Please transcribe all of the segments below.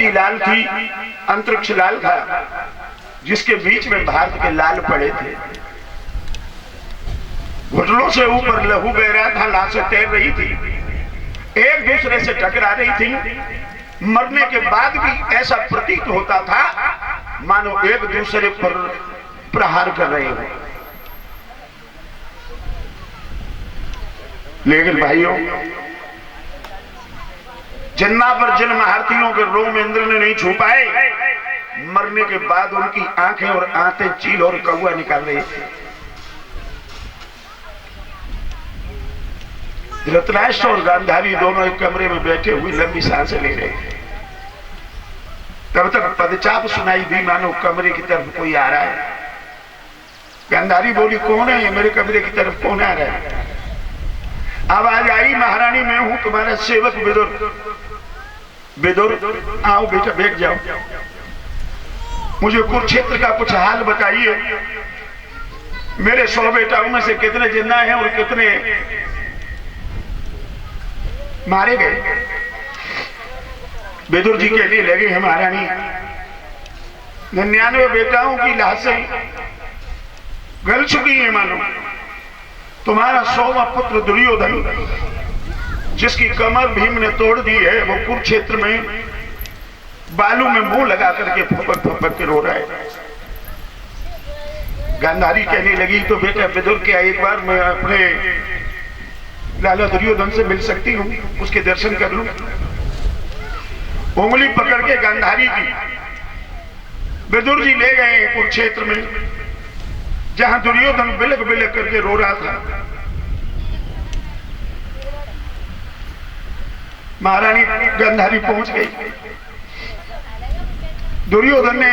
लाल थी, अंतरिक्ष लाल था, जिसके बीच में भारत के लाल पड़े थे। घुटनों से ऊपर लहू बह रहा था, लाशें तैर रही थी, एक दूसरे से टकरा रही थी। मरने के बाद भी ऐसा प्रतीत होता था मानो एक दूसरे पर प्रहार कर रहे हो। लेकिन भाइयों, जन्ना पर जिन महारथियों के रोम इंद्र ने नहीं छू पाए, मरने के बाद उनकी आंखें और आंतें चील और कौआ निकाल रही थी। धृतराष्ट्र और गांधारी दोनों एक कमरे में बैठे हुए लंबी सांसें ले रहे थे। तब तक पदचाप सुनाई दी, मानो कमरे की तरफ कोई आ रहा है। गांधारी बोली, कौन है? मेरे कमरे की तरफ कौन आ रहा है? आवाज आई, महारानी मैं हूं, तुम्हारा सेवक विदुर। विदुर, आओ बेटा, बैठ जाओ, मुझे कुरुक्षेत्र का कुछ हाल बताइए। मेरे 100 बेटाओं में से कितने जिंदा हैं और कितने मारे गए? विदुर जी कहने लगे, हैं महारानी, 99 बेटाओं की लाशें गल चुकी हैं। मानो तुम्हारा 100वां पुत्र दुर्योधन, जिसकी कमर भीम ने तोड़ दी है, वो कुरुक्षेत्र में बालू में मुंह लगा करके फपक फपक के रो रहा है। गांधारी कहने लगी, तो बेटा विदुर, क्या एक बार मैं अपने लाला दुर्योधन से मिल सकती हूँ, उसके दर्शन कर लूं? उंगली पकड़ के गांधारी की विदुर जी ले गए कुरुक्षेत्र में, जहां दुर्योधन बिलक बिलक करके रो रहा था। महारानी गांधारी पहुंच गई। दुर्योधन ने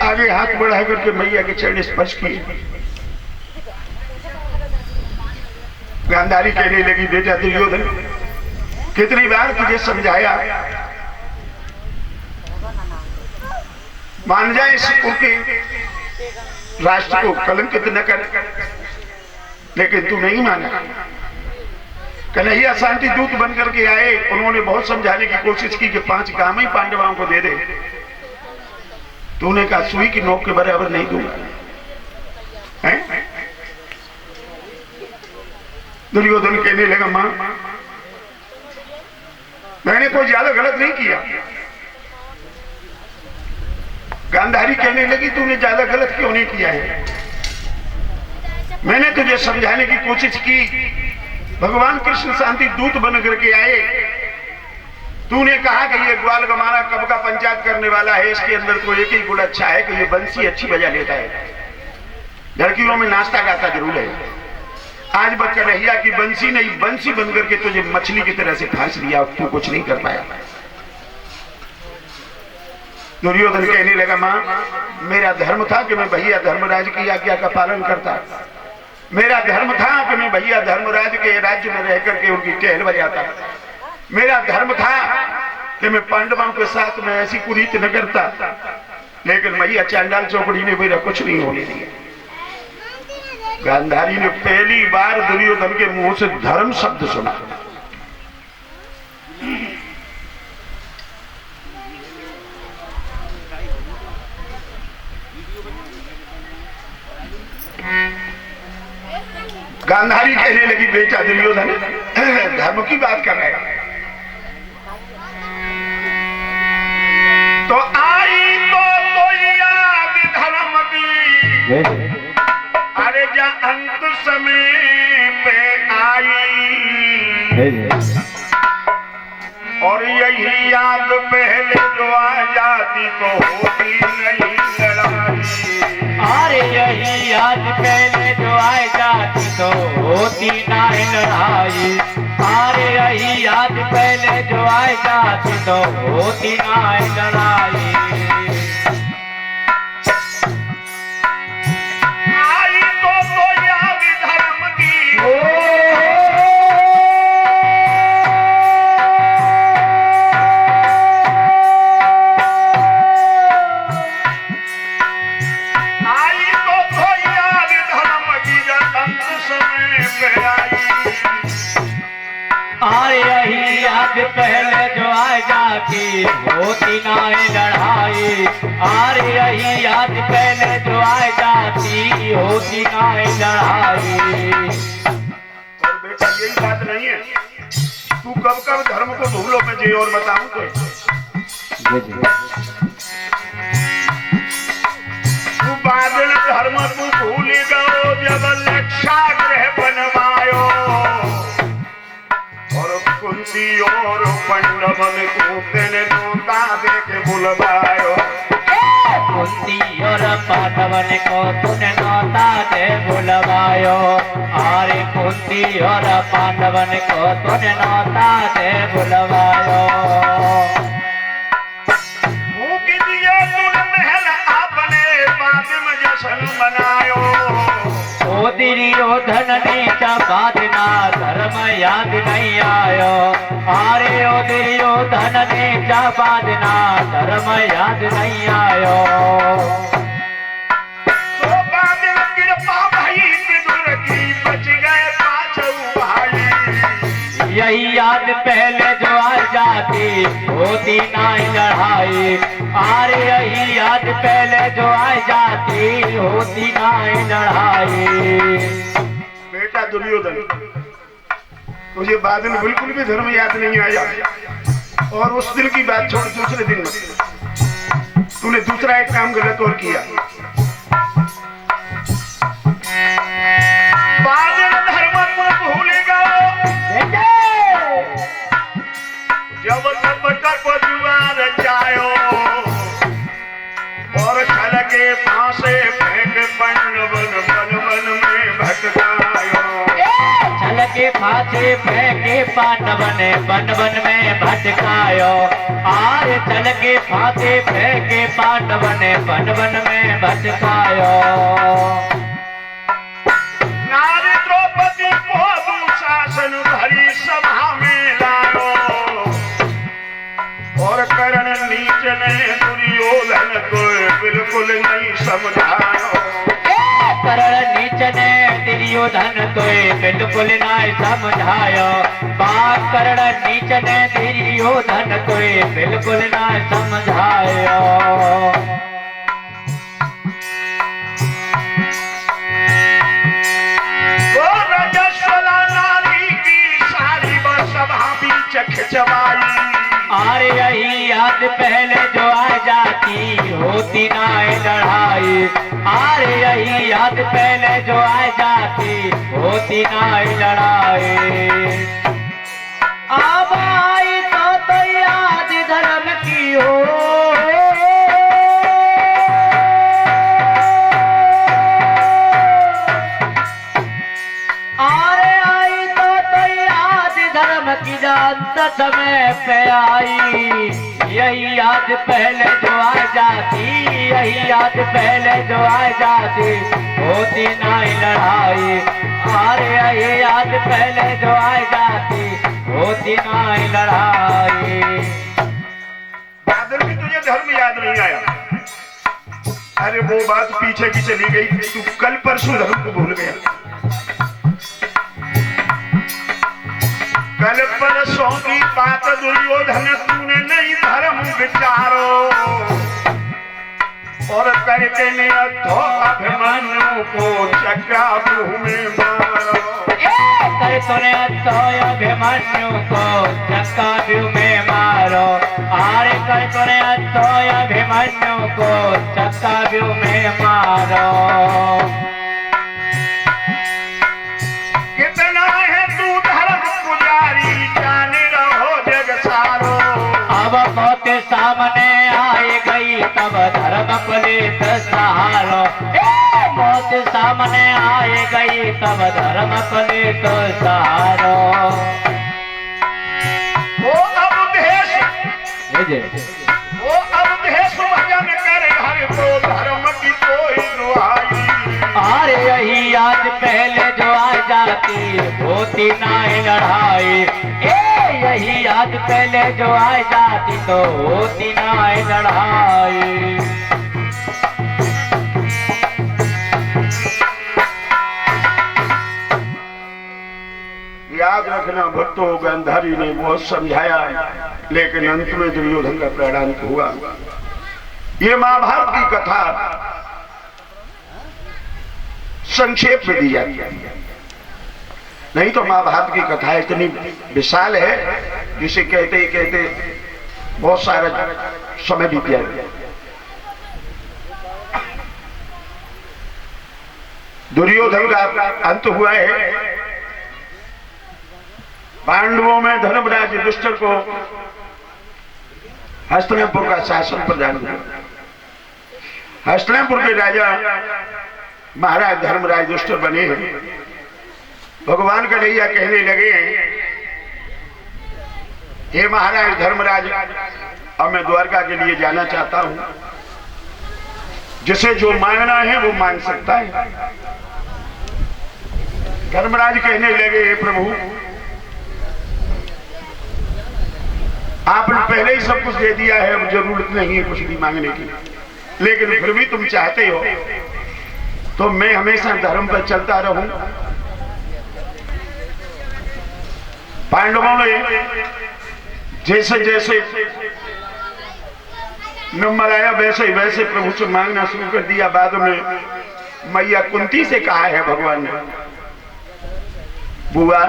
आगे हाथ बढ़ा करके मैया के चरण स्पर्श किए। गांधारी कहने लगी, बेटा दुर्योधन, कितनी बार तुझे समझाया, मान जाए इस उनके राष्ट्र को कलंकित न कर, लेकिन तू नहीं माना। कन्हैया शांति दूत बनकर के आए, उन्होंने बहुत समझाने की कोशिश की कि 5 काम ही पांडवों को दे दे। तूने कहा सुई की नोक के बराबर नहीं दूंगा। दुर्योधन कहने लगा, मां, मैंने कोई ज्यादा गलत नहीं किया। गांधारी कहने लगी, तूने ज्यादा गलत क्यों नहीं किया है? मैंने तुझे समझाने की कोशिश की, भगवान कृष्ण शांति दूत बन करके आए। तूने कहा कि ये ग्वाल गमाना कब का पंचायत करने वाला है, इसके अंदर तो एक ही गुण अच्छा है कि ये बंसी अच्छी बजा लेता है, लड़कियों में नाचता गाता जरूर है। आज बच कन्हैया की बंसी नहीं, बंसी बन करके तुझे मछली की तरह से फांस लिया, तू कुछ नहीं कर पाया। दुर्योधन कहने लगा, मां, मेरा धर्म था कि मैं भैया धर्मराज की आज्ञा का पालन करता। मेरा धर्म था कि मैं भैया धर्मराज के राज्य में रह करके उनकी टहल बजाता। मेरा धर्म था कि मैं पांडवों के साथ में ऐसी कुरीत न करता, लेकिन भैया चांडाल चौकड़ी ने मेरा कुछ नहीं होने दिया। गांधारी ने पहली बार दुर्योधन के मुंह से धर्म शब्द सुना। गांधारी कहने लगी, बेटा दुर्योधन, धर्म की बात कर रहे हैं तो आई तो याद धर्म की, अरे जा अंत समय पे आई, और यही याद पहले जो आ जाती तो होती नहीं लड़ाई। अरे यही याद पहले जो आ जाती तो होती नहीं लड़ाई। अरे यही याद पहले जो आ जाती तो होती नहीं लड़ाई। पहले जो आ जाती होती ना अरे यही याद पहले जो आ जाती होती ना लड़ाई। और बेटा यही बात नहीं है, तू कब कब धर्म को भूलो मैं जी और बताऊं तो तू बादल धर्म तू भूल गयो जब लक्षाग्रह बनवायो और कुंती और पंडवन को तेने नोता देके बुलवायो। कुंती और पांडवन को तूने नौता दे बुलवायो। अरे कुंती और पांडवन को तूने नौता दे बुलवायो। भूख दिया तूने महल अपने बाद में जश्न मनायो। ओ दुर्योधन नीचा बाजना धर्म याद नहीं आयो। अरे ओ दुर्योधन नीचा बाजना धर्म याद नहीं आयो। तो बादल कृपा भाई विदुर की बच गए पांचों भाई। यही याद पहले जो आ जाती होती ना लड़ाई। अरे यही याद पहले जो आ जाती होती ना लड़ाई। बेटा दुर्योधन तुझे बाद में बिल्कुल भी धर्म याद नहीं आया और उस दिन की बात छोड़ दूसरे दिन में तूने दूसरा एक काम गलत और किया। बादल धर्म को भूलेगा जब कपट को जुआर जायो और छल के फांसे फेंक पंडवन वन वन में भटकायो। छल के फांसे फेंके पांडवन वन वन में भटकायो। आर छल के फांसे फेंके पांडवन वन वन में भटकायो। नारी द्रौपदी को दुशासन भरी सभा में लायो और कर्ण नीच ने दुर्योधन को बिल्कुल नहीं समझायो। कर्ण नीच ने दुर्योधन को बिल्कुल नहीं समझायो। कर्ण नीच ने दुर्योधन को बिल्कुल नहीं समझायो। खिंचवाई। अरे यही याद पहले जो आ जाती होती ना लड़ाई। अरे यही याद पहले जो आ जाती होती ना लड़ाई। अब आई तो याद धर्म की हो। की जानत समय पे आई। यही याद पहले जो आ जाती, यही याद पहले जो आ जाती होती ना लड़ाई। अरे यही याद पहले जो आ जाती होती ना लड़ाई। बादल भी तुझे धर्म याद नहीं आया। अरे वो बात पीछे की चली गई, तू कल परसों धर्म को भूल गया। कल परसों की बात दुर्योधन तूने नहीं धर्म विचारो और करके ने अभिमन्यु को चक्राव्यूह में मारो। कर तूने अभिमन्यु को चक्राव्यूह में मारो। अरे कर तूने अभिमन्यु को चक्राव्यूह में मारो। कितना है तू धर्म पुजारी जाने रहो जग सारो। अब मौत सामने आई गई तब धर्म पुलिस सहारो। मौत सामने आई गई तब धर्म पुलिस सहारो। वो अब भेष भजन कर घर को धर्म की कोई दुआई। अरे यही याद पहले जो आ जाती होती ना लड़ाई। यही याद पहले जो आ जाती तो होती ना लड़ाई। याद रखना भक्तों, गांधारी ने बहुत समझाया लेकिन अंत में दुर्योधन का प्राणांत हुआ। ये महाभारत की कथा संक्षेप में दी जाती है, नहीं तो महाभारत की कथा इतनी विशाल है जिसे कहते कहते बहुत सारा समय बीत जाएगा। दुर्योधन का अंत हुआ है, पांडवों में धर्मराज युधिष्ठिर को हस्तिनापुर का शासन प्रदान किया। हस्तिनापुर के राजा महाराज धर्मराज युधिष्ठिर बने हैं। भगवान कन्हैया कहने लगे, हे महाराज धर्मराज, अब मैं द्वारका के लिए जाना चाहता हूं, जिसे जो मांगना है वो मांग सकता है। धर्मराज कहने लगे, हे प्रभु, आपने पहले ही सब कुछ दे दिया है, अब जरूरत नहीं है कुछ भी मांगने की, लेकिन फिर भी तुम चाहते हो तो मैं हमेशा धर्म पर चलता रहूं। पांडवों ने जैसे जैसे नंबर आया वैसे वैसे प्रभु से मांगना शुरू कर दिया। बाद में मैया कुंती से कहा है भगवान ने, बुआ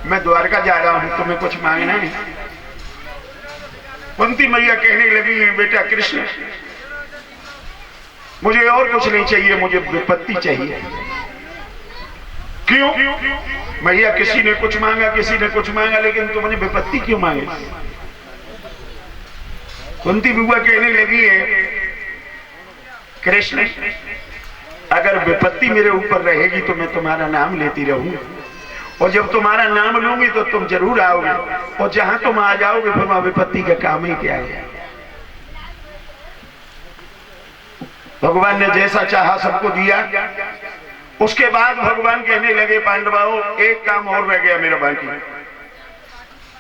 मैं द्वारका जा रहा हूं, तुम्हें कुछ मांगना है? कुंती मैया कहने लगी, बेटा कृष्ण, मुझे और कुछ नहीं चाहिए, मुझे विपत्ति चाहिए। क्यों? मैया किसी ने कुछ मांगा, किसी ने कुछ मांगा, लेकिन तुमने विपत्ति क्यों मांगी? कुंती बुआ कहने लगी है, कृष्ण अगर विपत्ति मेरे ऊपर रहेगी तो मैं तुम्हारा नाम लेती रहूंगी, और जब तुम्हारा नाम लूंगी तो तुम जरूर आओगे, और जहां तुम आ जाओगे फिर वहां विपत्ति का काम ही क्या है। भगवान ने जैसा चाहा सबको दिया। उसके बाद भगवान कहने लगे, पांडवों एक काम और रह गया मेरा बाकी।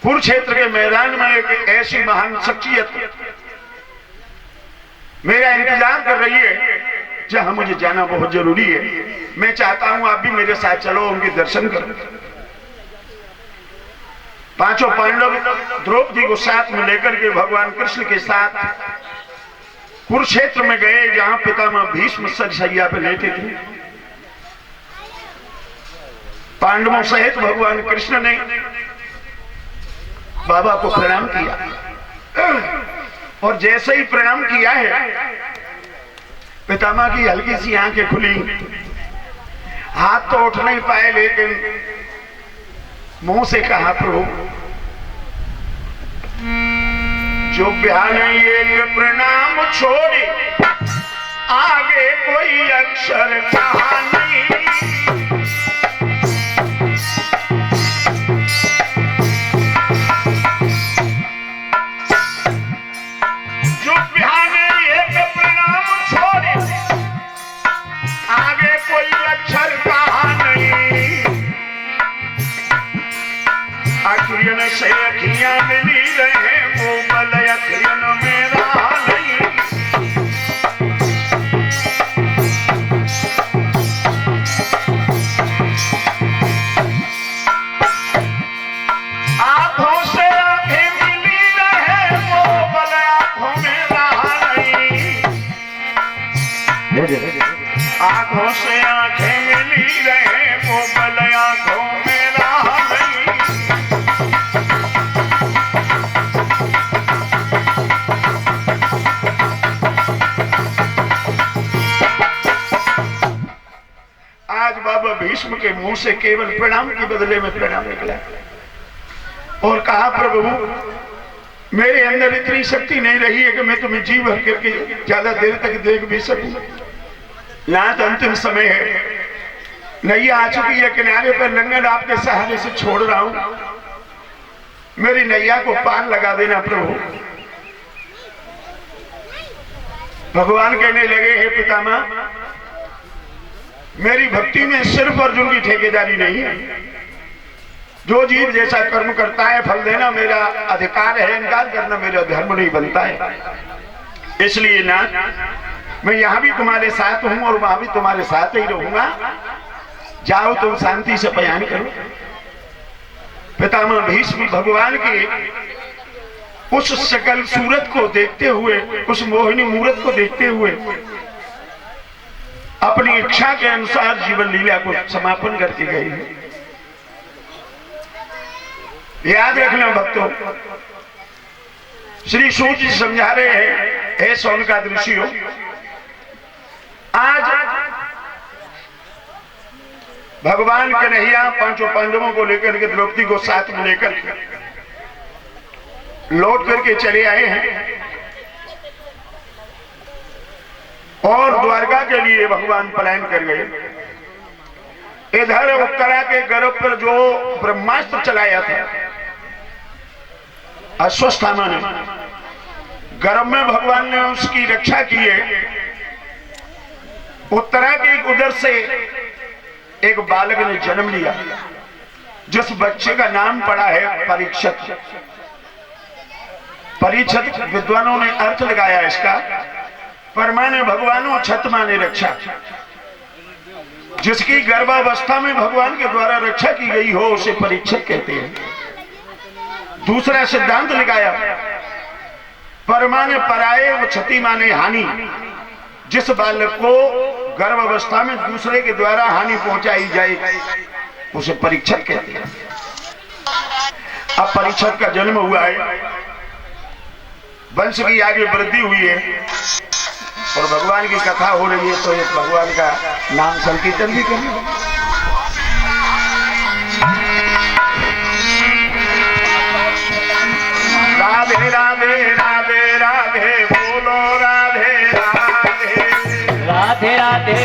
कुरुक्षेत्र के मैदान में एक ऐसी महान शख्सियत मेरा इंतजार कर रही है, जहां मुझे जाना बहुत जरूरी है। मैं चाहता हूं आप भी मेरे साथ चलो, उनके दर्शन करो। पांचों पांडव द्रौपदी को साथ में लेकर के भगवान कृष्ण के साथ कुरुक्षेत्र में गए, जहां पितामह भीष्म सजशैया पे लेटे थे। पांडवों सहित भगवान कृष्ण ने बाबा को प्रणाम किया, और जैसे ही प्रणाम किया है पितामह की हल्की सी आंखें खुली। हाथ तो उठ नहीं पाए, लेकिन मुंह से कहा, प्रभु जो बिहान एक प्रणाम छोड़े आगे कोई अक्षर कहा नहीं। जो बिहान एक प्रणाम छोड़े आगे कोई अक्षर कहा नहीं। अखियन से अखियां मिली रहे, वो बल अखियन में रहा नहीं। आंखों से आंखें मिली रहे, वो बल आंखों में रहा नहीं। आंखों से आंखें मिली रहे, वो बल आंखों में रहा नहीं। आज बाबा भीष्म के मुंह से केवल प्रणाम के बदले में प्रणाम निकला, और कहा, प्रभु मेरे अंदर इतनी शक्ति नहीं रही है कि मैं तुम्हें जी भर करके ज्यादा देर तक देख भी सकूं। यहाँ तो अंतिम समय है, नैया आ चुकी है किनारे पर, लंगड़ आपके सहारे से छोड़ रहा हूं, मेरी नैया को पार लगा देना प्रभु। भगवान कहने लगे, हे पितामह, मेरी भक्ति में सिर्फ अर्जुन की ठेकेदारी नहीं है। जो जीव जैसा कर्म करता है फल देना मेरा अधिकार है, इनकार करना मेरा धर्म नहीं बनता है। इसलिए ना मैं यहाँ भी तुम्हारे साथ हूं और वहां भी तुम्हारे साथ ही रहूंगा। जाओ तुम शांति से बयान करो। पितामह भीष्म भगवान की उस सकल सूरत को देखते हुए, उस मोहिनी मूरत को देखते हुए अपनी इच्छा के अनुसार जीवन लीला को समापन करके गई है। याद रखना भक्तों, श्री सूत जी समझा रहे हैं, हे सौनकादृषियों, आज भगवान कन्हैया पांचों पांडवों को लेकर के, द्रौपदी को साथ में लेकर लौट करके चले आए हैं और द्वारका के लिए भगवान पलायन कर गए। इधर उत्तरा के गर्भ पर जो ब्रह्मास्त्र चलाया था अश्वस्थामा ने, गर्भ में भगवान ने उसकी रक्षा की है। उत्तरा के उदर से एक बालक ने जन्म लिया, जिस बच्चे का नाम पड़ा है परीक्षित। परीक्षित विद्वानों ने अर्थ लगाया इसका, परमाने भगवानों छत माने रक्षा। जिसकी गर्भावस्था में भगवान के द्वारा रक्षा की गई हो उसे परीक्षित कहते हैं। दूसरा सिद्धांत लगाया, परमाने पराये व क्षति माने हानि। जिस बालक को गर्भावस्था में दूसरे के द्वारा हानि पहुंचाई जाए उसे परीक्षित कहते हैं। अब परीक्षित का जन्म हुआ है, वंश की आगे वृद्धि हुई है और भगवान की कथा हो रही है, तो ये भगवान का नाम संकीर्तन भी करें। राधे राधे राधे राधे बोलो राधे राधे, राधे राधे